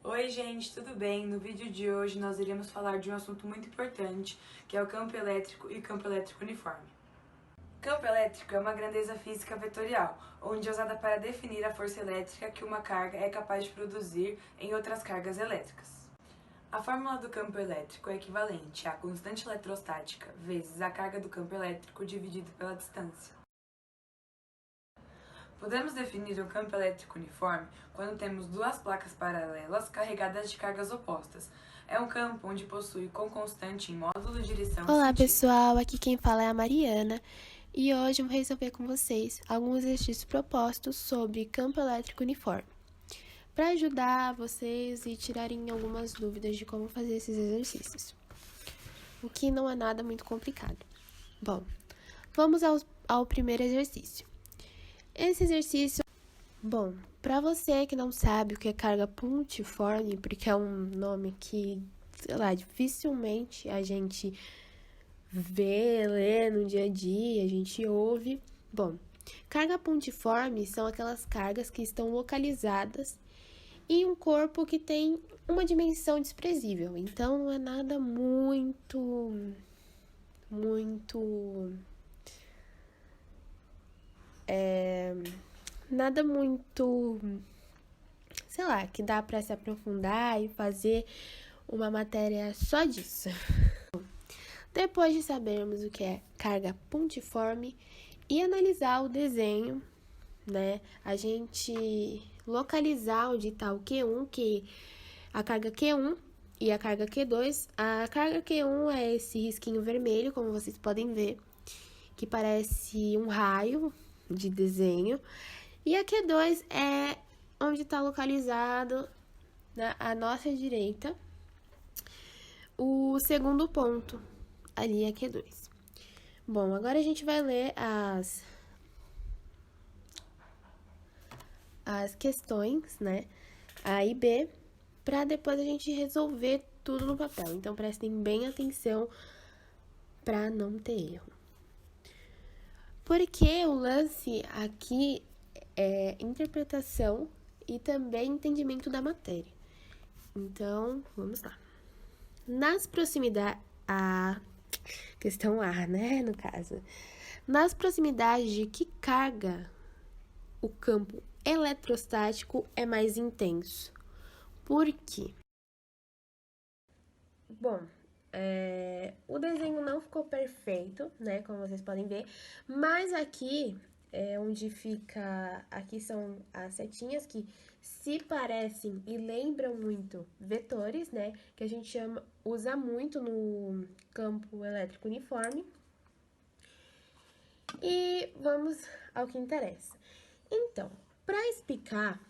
Oi gente, tudo bem? No vídeo de hoje nós iremos falar de um assunto muito importante, que é o campo elétrico e campo elétrico uniforme. Campo elétrico é uma grandeza física vetorial, onde é usada para definir a força elétrica que uma carga é capaz de produzir em outras cargas elétricas. A fórmula do campo elétrico é equivalente à constante eletrostática vezes a carga do campo elétrico dividido pela distância. Podemos definir o campo elétrico uniforme quando temos duas placas paralelas carregadas de cargas opostas. É um campo onde possui com constante em módulo, direção e Olá sentido. pessoal, aqui quem fala é a Mariana e hoje eu vou resolver com vocês alguns exercícios propostos sobre campo elétrico uniforme, para ajudar vocês e tirarem algumas dúvidas de como fazer esses exercícios, o que não é nada muito complicado. Bom, vamos ao primeiro exercício. Esse exercício, para você que não sabe o que é carga pontiforme, porque é um nome que, sei lá, dificilmente a gente vê, lê no dia a dia, a gente ouve. Bom, carga pontiforme são aquelas cargas que estão localizadas em um corpo que tem uma dimensão desprezível. Então, não é nada nada muito, sei lá, que dá para se aprofundar e fazer uma matéria só disso. Depois de sabermos o que é carga pontiforme e analisar o desenho, né, a gente localizar onde está o Q1, que a carga Q1 e a carga Q2. A carga Q1 é esse risquinho vermelho, como vocês podem ver, que parece um raio de desenho. E a Q2 é onde está localizado à nossa direita o segundo ponto, ali é Q2. Bom, agora a gente vai ler as questões, né, A e B, para depois a gente resolver tudo no papel. Então, prestem bem atenção para não ter erro. Porque o lance aqui é interpretação e também entendimento da matéria. Então, vamos lá. Nas proximidades... A questão A, né, no caso. Nas proximidades de que carga o campo eletrostático é mais intenso? Por quê? Bom, o desenho não ficou perfeito, né, como vocês podem ver, mas aqui é onde fica, aqui são as setinhas que se parecem e lembram muito vetores, né, que a gente usa muito no campo elétrico uniforme. E vamos ao que interessa. Então, para explicar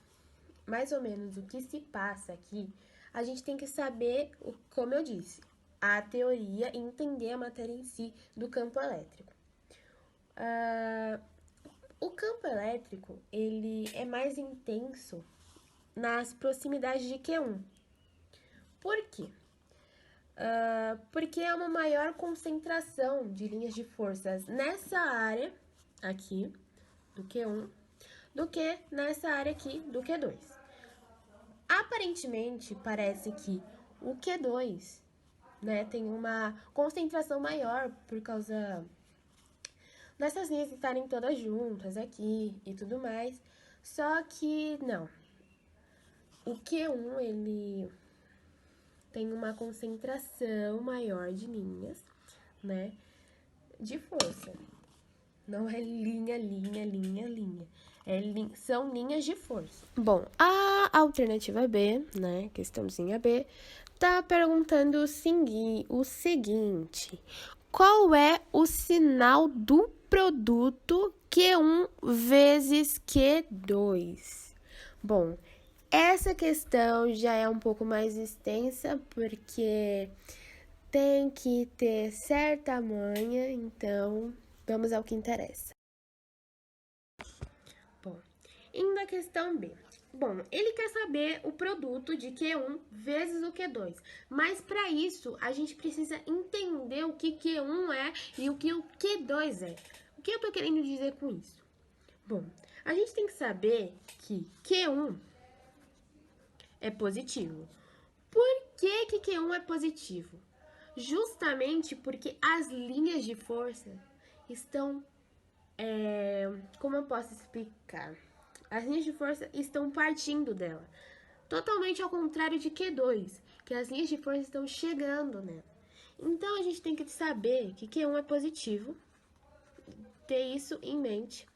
mais ou menos o que se passa aqui, a gente tem que saber, como eu disse, a teoria e entender a matéria em si do campo elétrico. O campo elétrico, ele é mais intenso nas proximidades de Q1. Por quê? Porque é uma maior concentração de linhas de forças nessa área aqui, do Q1, do que nessa área aqui do Q2. Aparentemente, parece que o Q2, né, tem uma concentração maior por causa dessas linhas estarem todas juntas aqui e tudo mais. Só que não. O Q1, ele tem uma concentração maior de linhas, né, de força. Não é linha. São linhas de força. Bom, a alternativa B, né, questãozinha B, tá perguntando o seguinte: qual é o sinal do produto Q1 vezes Q2? Bom, essa questão já é um pouco mais extensa, porque tem que ter certa manha, então vamos ao que interessa. Bom, indo à questão B. Bom, ele quer saber o produto de Q1 vezes o Q2, mas para isso a gente precisa entender o que Q1 é e o que o Q2 é. O que eu tô querendo dizer com isso? Bom, a gente tem que saber que Q1 é positivo. Por que Q1 é positivo? Justamente porque as linhas de força estão... como eu posso explicar? As linhas de força estão partindo dela. Totalmente ao contrário de Q2, que as linhas de força estão chegando nela. Então, a gente tem que saber que Q1 é positivo, ter isso em mente.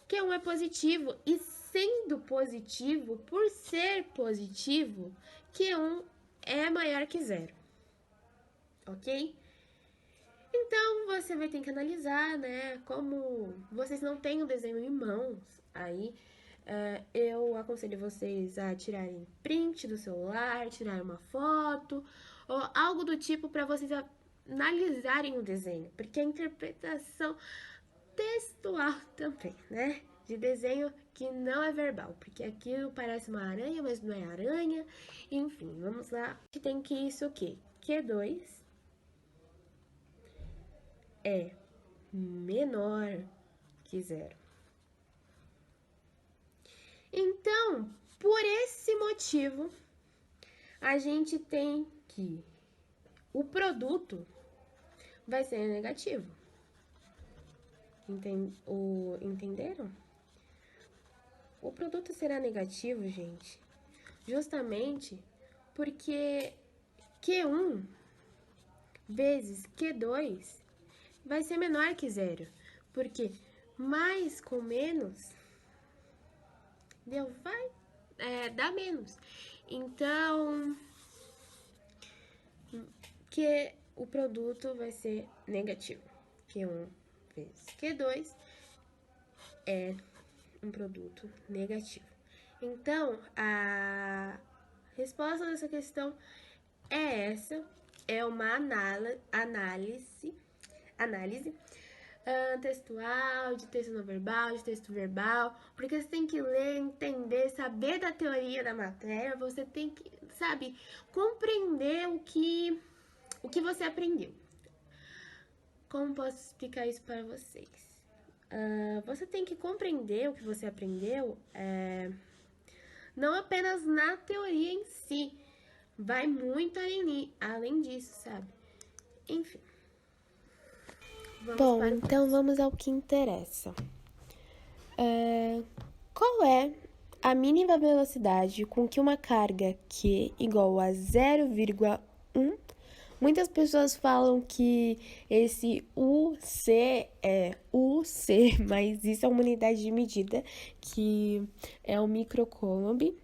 Q1 é positivo e sendo positivo, por ser positivo, Q1 é maior que 0, ok? Então, você vai ter que analisar, né, como vocês não têm o desenho em mãos, aí eu aconselho vocês a tirarem print do celular, tirar uma foto, ou algo do tipo para vocês analisarem o desenho, porque a interpretação textual também, né, de desenho que não é verbal, porque aquilo parece uma aranha, mas não é aranha, enfim, vamos lá. A gente tem que isso o quê? Q2 é menor que 0. Então, por esse motivo, a gente tem que o produto vai ser negativo. Entenderam? O produto será negativo, gente, justamente porque Q1 vezes Q2 vai ser menor que 0, porque mais com menos vai dar menos. Então, que o produto vai ser negativo. Q1 vezes Q2 é um produto negativo. Então, a resposta dessa questão é essa. É uma análise textual, de texto não verbal, de texto verbal, porque você tem que ler, entender, saber da teoria da matéria, você tem que, sabe, compreender o que você aprendeu. Como posso explicar isso para vocês? Você tem que compreender o que você aprendeu, não apenas na teoria em si, vai muito além disso, sabe? Enfim. Bom, então vamos ao que interessa. Qual é a mínima velocidade com que uma carga Q igual a 0,1? Muitas pessoas falam que esse UC é UC, mas isso é uma unidade de medida que é o microcoulomb,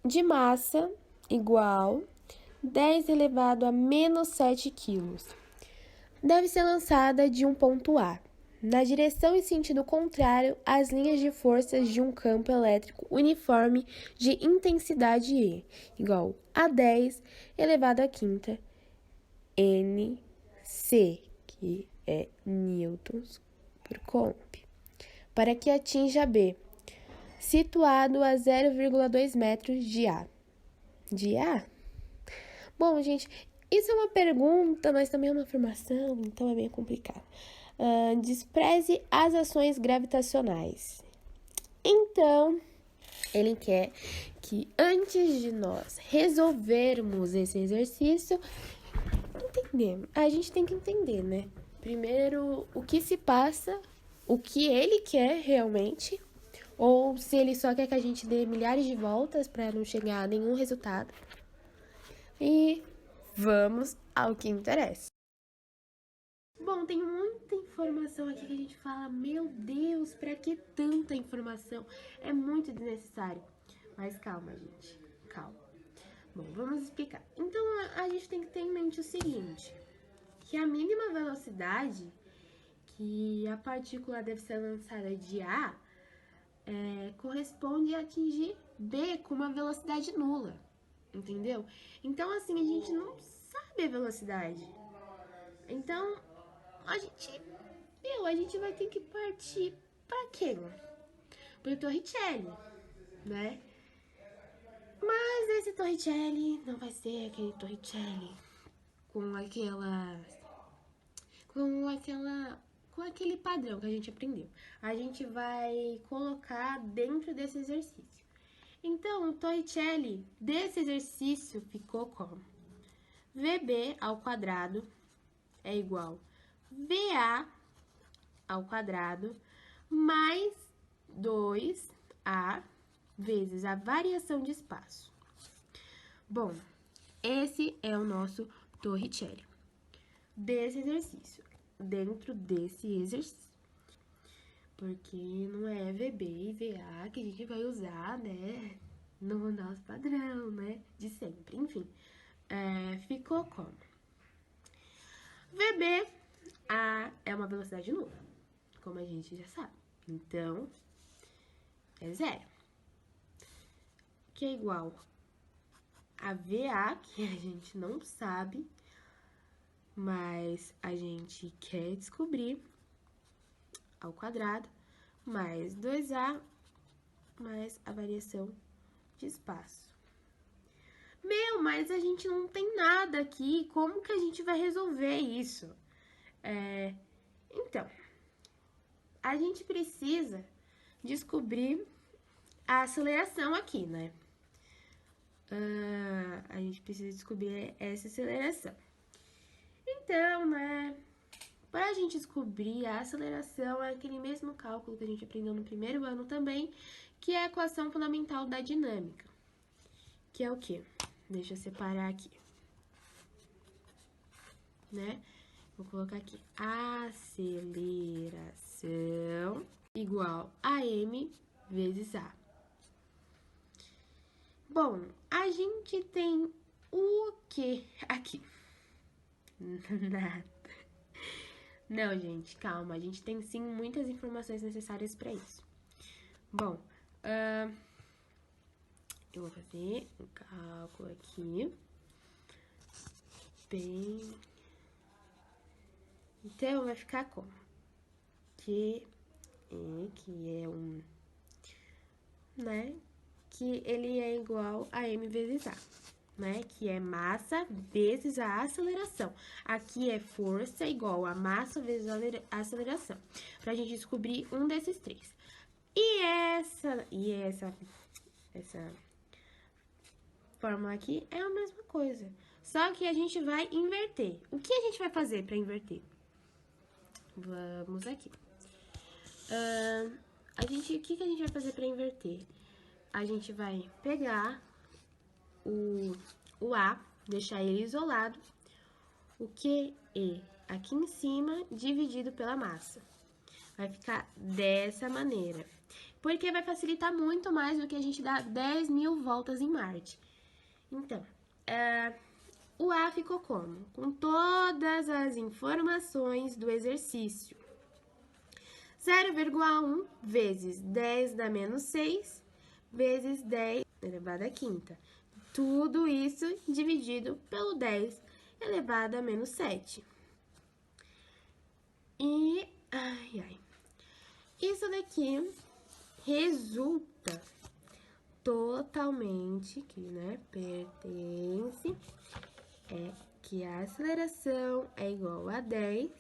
de massa igual 10 elevado a menos 7 quilos. Deve ser lançada de um ponto A, na direção e sentido contrário às linhas de forças de um campo elétrico uniforme de intensidade E, igual a 10 elevado à quinta NC, que é newtons por coulomb, para que atinja B, situado a 0,2 metros de A. De A? Bom, gente, isso é uma pergunta, mas também é uma afirmação, então é meio complicado. Despreze as ações gravitacionais. Então, ele quer que antes de nós resolvermos esse exercício, a gente tem que entender, né? Primeiro, o que se passa, o que ele quer realmente, ou se ele só quer que a gente dê milhares de voltas para não chegar a nenhum resultado. E vamos ao que interessa. Bom, tem muita informação aqui que a gente fala, meu Deus, pra que tanta informação? É muito desnecessário. Mas calma, gente, calma. Bom, vamos explicar. Então, a gente tem que ter em mente o seguinte, que a mínima velocidade que a partícula deve ser lançada de A corresponde a atingir B com uma velocidade nula, entendeu? Então, assim, a gente não sabe a velocidade. Então, a gente vai ter que partir para quem? Pro Torricelli, né? Mas esse Torricelli não vai ser aquele Torricelli com com aquele padrão que a gente aprendeu. A gente vai colocar dentro desse exercício. Então, o Torricelli desse exercício ficou como? VB ao quadrado é igual VA ao quadrado mais 2A vezes a variação de espaço. Bom, esse é o nosso Torricelli desse exercício, dentro desse exercício. Porque não é VB e VA que a gente vai usar, né, no nosso padrão, né, de sempre. Enfim, ficou como? VB é uma velocidade nula, como a gente já sabe. Então, é zero. Que é igual a VA, que a gente não sabe, mas a gente quer descobrir, ao quadrado, mais 2A, mais a variação de espaço. Meu, mas a gente não tem nada aqui, como que a gente vai resolver isso? Então, a gente precisa descobrir a aceleração aqui, né? A gente precisa descobrir essa aceleração. Então, né, para a gente descobrir a aceleração, é aquele mesmo cálculo que a gente aprendeu no primeiro ano também, que é a equação fundamental da dinâmica. Que é o quê? Deixa eu separar aqui. Né? Vou colocar aqui. Aceleração igual a m vezes a. Bom, a gente tem o que aqui? Nada. Não, gente, calma. A gente tem sim muitas informações necessárias para isso. Bom, eu vou fazer um cálculo aqui. Bem... Então, vai ficar como? Que é um... né? Que ele é igual a m vezes a, né? Que é massa vezes a aceleração. Aqui é força igual a massa vezes a aceleração. Pra gente descobrir um desses três. E essa fórmula aqui é a mesma coisa. Só que a gente vai inverter. O que a gente vai fazer para inverter? Vamos aqui. O que a gente vai fazer para inverter? A gente vai pegar o A, deixar ele isolado, o QE aqui em cima, dividido pela massa. Vai ficar dessa maneira. Porque vai facilitar muito mais do que a gente dar 10.000 voltas em Marte. Então, o A ficou como? Com todas as informações do exercício. 0,1 vezes 10 dá menos 6, vezes 10 elevado à quinta. Tudo isso dividido pelo 10 elevado a menos 7. E, isso daqui resulta totalmente, que, né, pertence, que a aceleração é igual a 10,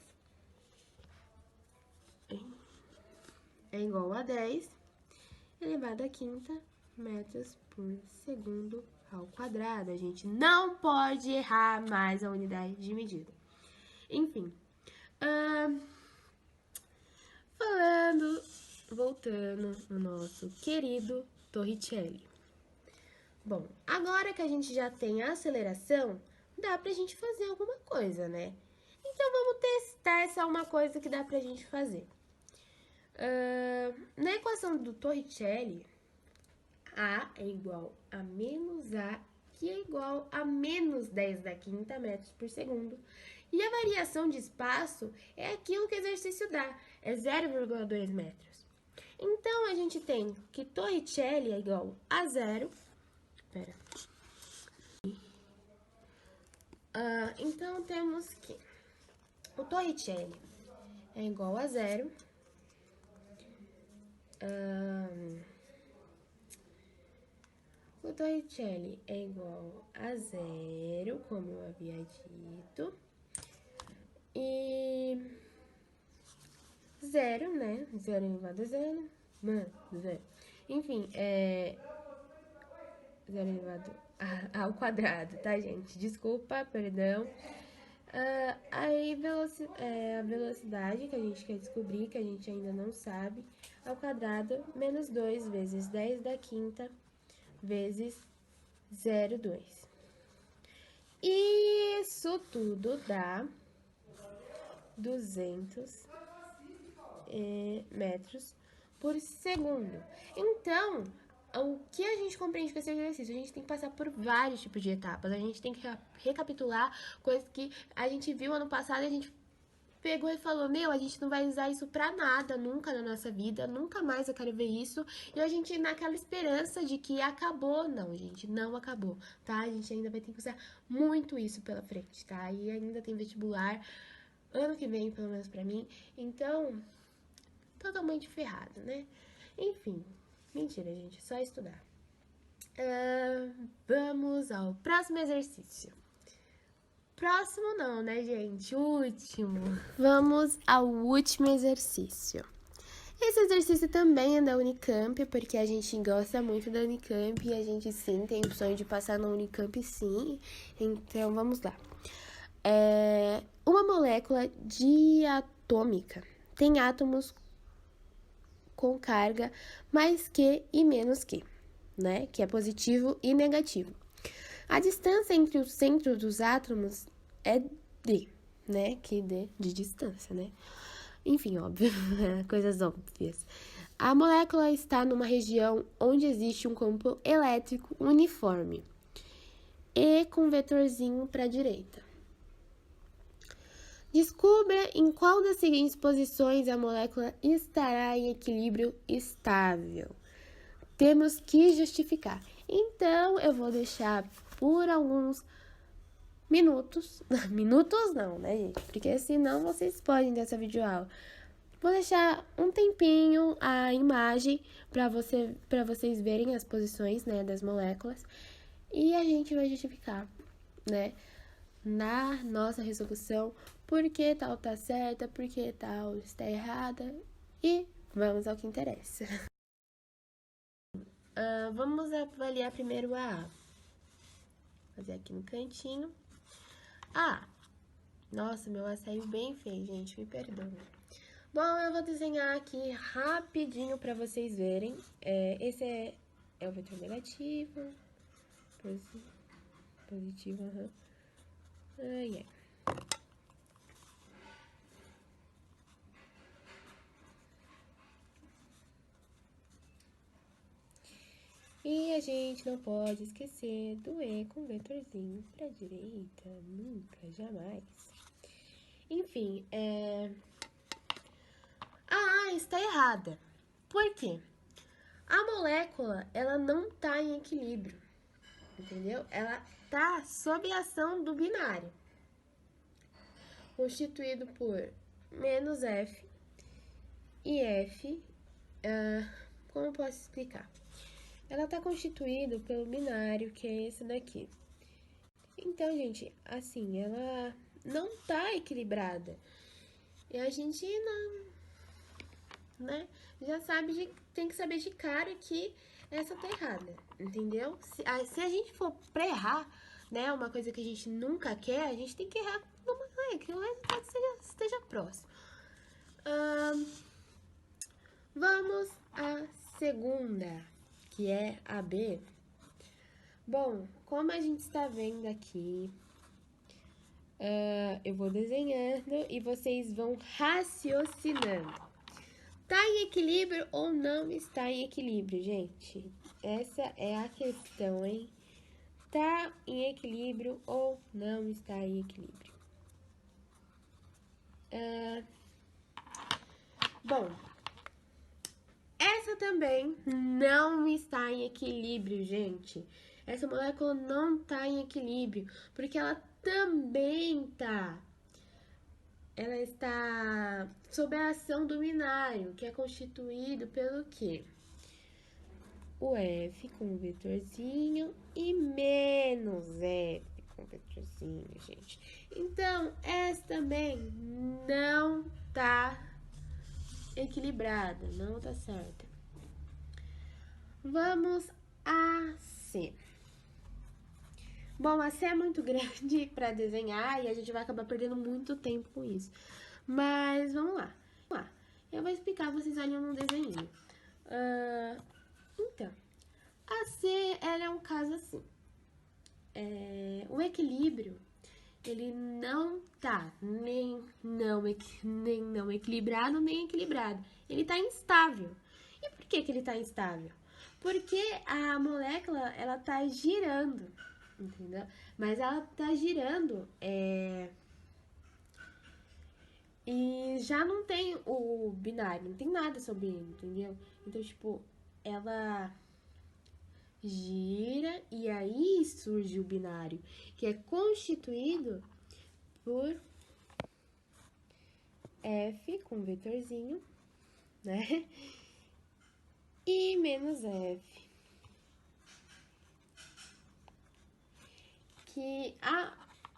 elevado à quinta metros por segundo ao quadrado. A gente não pode errar mais a unidade de medida. Enfim, voltando no nosso querido Torricelli. Bom, agora que a gente já tem a aceleração, dá pra gente fazer alguma coisa, né? Então, vamos testar essa uma coisa que dá pra gente fazer. Na equação do Torricelli, A é igual a menos A, que é igual a menos 10 da quinta metros por segundo. E a variação de espaço é aquilo que o exercício dá, é 0,2 metros. Então, a gente tem que Torricelli é igual a zero. Então, temos que o Torricelli é igual a zero. O Torricelli é igual a zero, como eu havia dito. E zero, né? 0 elevado a zero, zero. Enfim, 0 elevado ao quadrado, tá, gente? Desculpa, perdão. Aí, a velocidade que a gente quer descobrir, que a gente ainda não sabe, ao quadrado, menos 2 vezes 10 da quinta, vezes 0,2. Isso tudo dá 200 metros por segundo. Então, o que a gente compreende com esse exercício? A gente tem que passar por vários tipos de etapas. A gente tem que recapitular coisas que a gente viu ano passado e a gente pegou e falou, meu, a gente não vai usar isso pra nada, nunca na nossa vida, nunca mais eu quero ver isso. E a gente naquela esperança de que acabou. Não, gente, não acabou, tá? A gente ainda vai ter que usar muito isso pela frente, tá? E ainda tem vestibular ano que vem, pelo menos pra mim. Então, totalmente ferrado, né? Enfim, mentira, gente, é só estudar. Vamos ao próximo exercício. Próximo não, né, gente? Último. Vamos ao último exercício. Esse exercício também é da Unicamp, porque a gente gosta muito da Unicamp e a gente sim tem o sonho de passar na Unicamp, sim. Então, vamos lá. Uma molécula diatômica tem átomos com carga mais que e menos que, né? Que é positivo e negativo. A distância entre os centros dos átomos é d, né? Que d de distância, né? Enfim, óbvio, coisas óbvias. A molécula está numa região onde existe um campo elétrico uniforme e com vetorzinho para a direita. Descubra em qual das seguintes posições a molécula estará em equilíbrio estável. Temos que justificar. Então, eu vou deixar por alguns minutos. Minutos não, né, gente? Porque senão vocês podem dessa videoaula. Vou deixar um tempinho a imagem para vocês verem as posições, né, das moléculas. E a gente vai justificar, né, na nossa resolução, por que tal tá certa, por que tal está errada. E vamos ao que interessa. Vamos avaliar primeiro a A. Vou fazer aqui no cantinho. Nossa, meu A saiu bem feio, gente, me perdoa. Bom, eu vou desenhar aqui rapidinho para vocês verem. Esse é o vetor negativo, positivo, E a gente não pode esquecer do E com vetorzinho para a direita, nunca, jamais. Enfim, a A está errada. Por quê? A molécula, ela não está em equilíbrio, entendeu? Ela está sob a ação do binário, constituído por menos F e F. Como eu posso explicar? Ela está constituída pelo binário, que é esse daqui. Então, gente, assim, ela não está equilibrada. E a gente não, né? Já sabe, tem que saber de cara que essa tá errada, entendeu? Se a gente for pra errar, né, uma coisa que a gente nunca quer, a gente tem que errar que o resultado esteja próximo. Vamos à segunda, que é a B. Bom, como a gente está vendo aqui, eu vou desenhando e vocês vão raciocinando. Tá em equilíbrio ou não está em equilíbrio, gente? Essa é a questão, hein? Tá em equilíbrio ou não está em equilíbrio? Bom, essa também não está em equilíbrio, gente. Essa molécula não está em equilíbrio, porque ela também ela está sob a ação do binário, que é constituído pelo quê? O F com o vetorzinho e menos F com o vetorzinho, gente. Então, essa também não tá equilibrada, não tá certa. Vamos a C. Bom, a C é muito grande para desenhar e a gente vai acabar perdendo muito tempo com isso. Mas vamos lá. Eu vou explicar, vocês olham no desenho. Então, a C, ela é um caso assim. O equilíbrio, ele não tá nem não equilibrado, nem equilibrado. Ele tá instável. E por que ele tá instável? Porque a molécula, ela tá girando, entendeu? Mas ela tá girando, e já não tem o binário, não tem nada sobre ele, entendeu? Então, tipo, ela gira e aí surge o binário, que é constituído por F com vetorzinho, né? E menos F.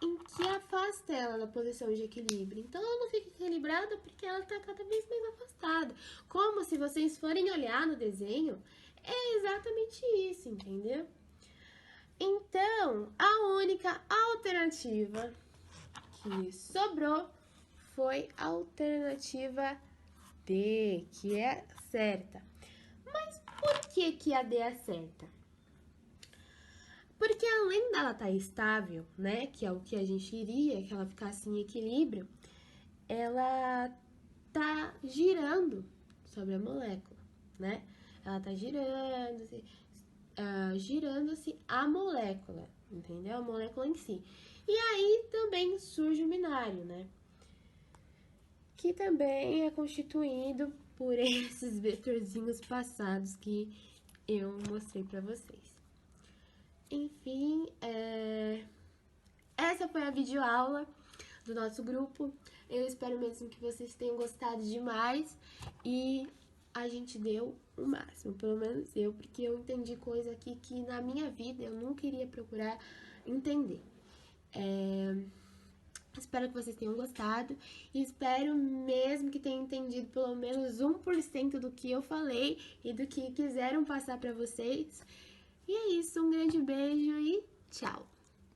Em que afasta ela da posição de equilíbrio. Então, ela não fica equilibrada porque ela está cada vez mais afastada. Como se vocês forem olhar no desenho, é exatamente isso, entendeu? Então, a única alternativa que sobrou foi a alternativa D, que é certa. Mas por que a D é certa? Porque além dela estar estável, né, que é o que a gente iria, que ela ficasse em equilíbrio, ela tá girando sobre a molécula, né? Ela tá girando-se a molécula, entendeu? A molécula em si. E aí também surge o binário, né? Que também é constituído por esses vetorzinhos passados que eu mostrei pra vocês. Enfim, essa foi a videoaula do nosso grupo. Eu espero mesmo que vocês tenham gostado demais e a gente deu o máximo, pelo menos eu, porque eu entendi coisa aqui que na minha vida eu nunca iria procurar entender. Espero que vocês tenham gostado e espero mesmo que tenham entendido pelo menos 1% do que eu falei e do que quiseram passar para vocês. E é isso, um grande beijo e tchau!